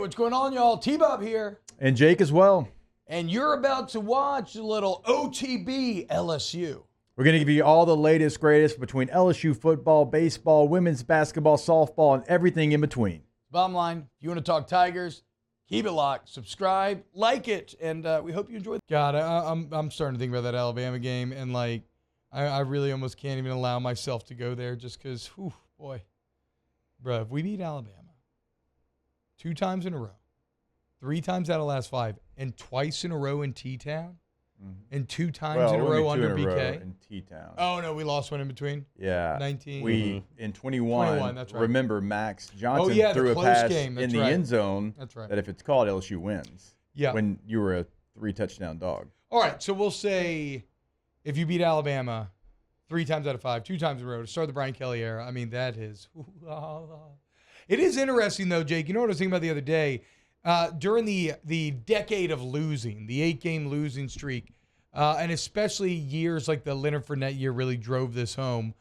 what's going on, y'all? T-Bob here. And Jake as well. And you're about to watch a little OTB LSU. We're going to give you all the latest, greatest between LSU football, baseball, women's basketball, softball, and everything in between. Bottom line, if you want to talk Tigers, keep it locked, subscribe, like it, and we hope you enjoy it. God, I'm starting to think about that Alabama game, and like, I really almost can't even allow myself to go there just because, boy. Bro, if we beat Alabama 2 times in a row, 3 times out of the last 5, and twice in a row in T-Town, and 2 times in a row under BK. In T-Town. Oh, no, we lost one in between? Yeah. 19. We, in 21, that's right. remember Max Johnson threw a pass in the end zone that if it's called, LSU wins. Yeah. When you were a 3-touchdown dog. All right, so we'll say if you beat Alabama 3 times out of 5, 2 times in a row to start the Brian Kelly era, I mean, that is It is interesting, though, Jake. You know what I was thinking about the other day? During the decade of losing, the 8-game losing streak, and especially years like the Leonard Fournette year really drove this home,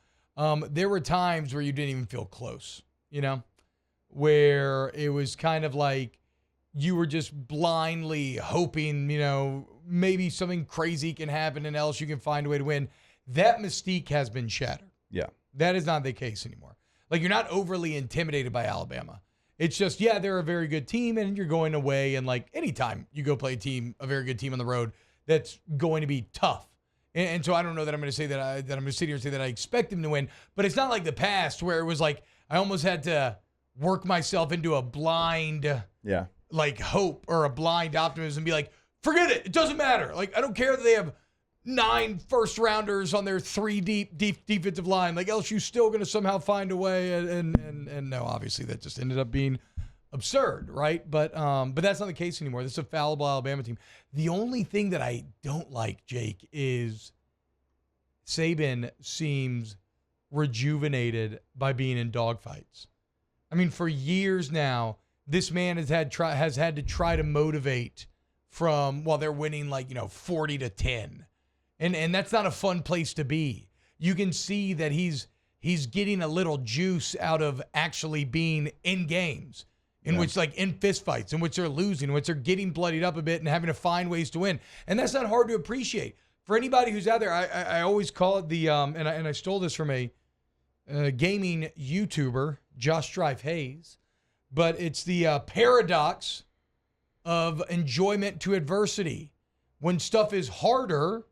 there were times where you didn't even feel close, you know, where it was kind of like you were just blindly hoping, you know, maybe something crazy can happen and else you can find a way to win. That mystique has been shattered. Yeah. That is not the case anymore. Like, you're not overly intimidated by Alabama. It's just, yeah, they're a very good team, and you're going away, and like anytime you go play a very good team on the road, that's going to be tough. And so I don't know that I'm going to say that I'm going to sit here and say that I expect them to win, but it's not like the past where it was like I almost had to work myself into a blind like hope or a blind optimism and be like, forget it. It doesn't matter. Like, I don't care that they have 9 first-rounders on their 3 deep defensive line. Like, LSU's still going to somehow find a way, and no, obviously that just ended up being absurd, right? But that's not the case anymore. This is a fallible Alabama team. The only thing that I don't like, Jake, is Saban seems rejuvenated by being in dogfights. I mean, for years now, this man has had to try to motivate from while they're winning 40-10. And that's not a fun place to be. You can see that he's getting a little juice out of actually being in games, in which, like, in fistfights, in which they're losing, in which they're getting bloodied up a bit and having to find ways to win. And that's not hard to appreciate. For anybody who's out there, I always call it the and I stole this from a gaming YouTuber, Josh Strife Hayes, but it's the paradox of enjoyment to adversity. When stuff is harder,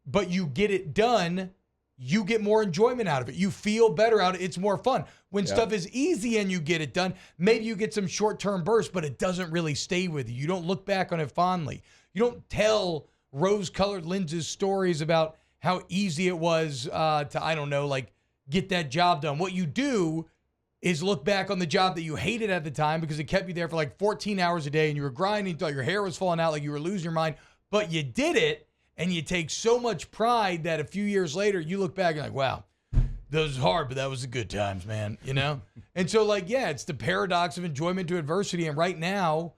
but you get it done, you get more enjoyment out of it. You feel better out of it. It's more fun. When stuff is easy and you get it done, maybe you get some short-term bursts, but it doesn't really stay with you. You don't look back on it fondly. You don't tell rose-colored lenses stories about how easy it was to, get that job done. What you do is look back on the job that you hated at the time because it kept you there for 14 hours a day and you were grinding until your hair was falling out like you were losing your mind, but you did it. And you take so much pride that a few years later, you look back and you're like, wow, that was hard, but that was the good times, man, you know? And so, it's the paradox of enjoyment to adversity. And right now,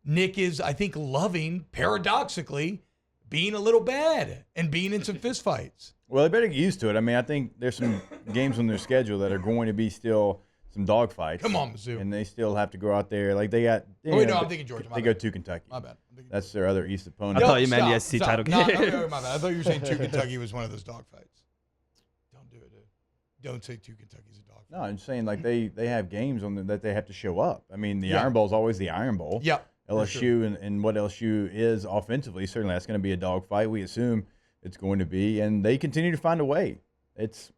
Nick is, I think, loving, paradoxically, being a little bad and being in some fistfights. Well, they better get used to it. I mean, I think there's some games on their schedule that are going to be still some dogfights. Come on, Mizzou. And they still have to go out there. Like, they got... I'm thinking Georgia. They go to Kentucky. My bad. That's their other East opponent. I thought you meant the SEC title game. No, my bad. I thought you were saying 2 Kentucky was one of those dogfights. Don't do it, dude. Don't say 2 Kentucky's a dogfight. No, I'm saying, they have games on them that they have to show up. I mean, the Iron Bowl is always the Iron Bowl. Yeah. LSU and what LSU is offensively, certainly that's going to be a dogfight. We assume it's going to be. And they continue to find a way. That's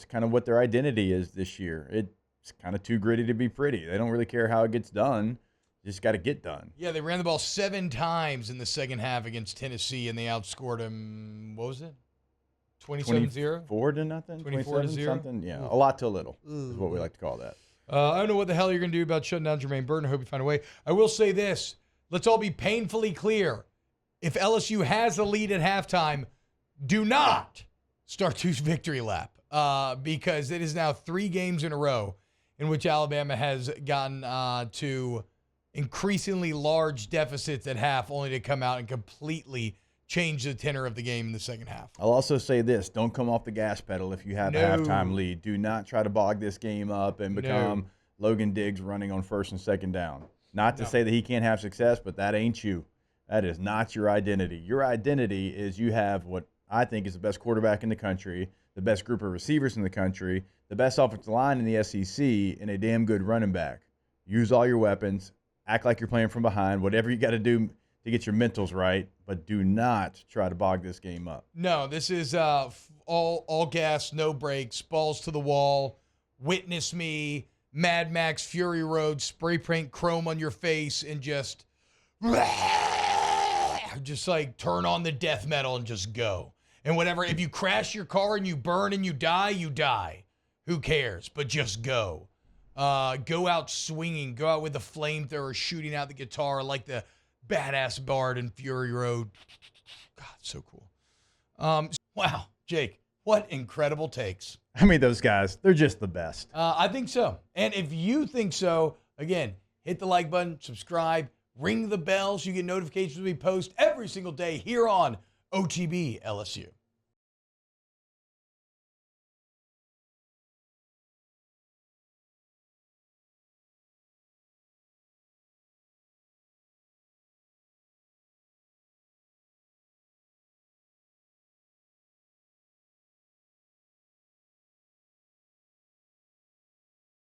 kind of what their identity is this year. It's kind of too gritty to be pretty. They don't really care how it gets done. Just got to get done. Yeah, they ran the ball 7 times in the second half against Tennessee, and they outscored them, what was it? 27-0? 24-0? 24-0? Something. Yeah, a lot to a little is what we like to call that. I don't know what the hell you're going to do about shutting down Jermaine Burton. I hope you find a way. I will say this. Let's all be painfully clear. If LSU has the lead at halftime, do not start to victory lap because it is now 3 games in a row in which Alabama has gotten to increasingly large deficits at half only to come out and completely change the tenor of the game in the second half. I'll also say this. Don't come off the gas pedal if you have a halftime lead. Do not try to bog this game up and become Logan Diggs running on 1st and 2nd down. Not to say that he can't have success, but that ain't you. That is not your identity. Your identity is you have what I think is the best quarterback in the country, the best group of receivers in the country, the best offensive line in the SEC, and a damn good running back. Use all your weapons. Act like you're playing from behind. Whatever you got to do to get your mentals right, but do not try to bog this game up. No, this is all gas, no brakes, balls to the wall. Witness me, Mad Max Fury Road, spray paint chrome on your face, and just like turn on the death metal and just go. And whatever, if you crash your car and you burn and you die, you die. Who cares? But just go. Go out swinging. Go out with the flamethrower shooting out the guitar like the badass bard in Fury Road. God, so cool. Wow, Jake, what incredible takes. I mean, those guys, they're just the best. I think so. And if you think so, again, hit the like button, subscribe, ring the bell so you get notifications when we post every single day here on OTB LSU.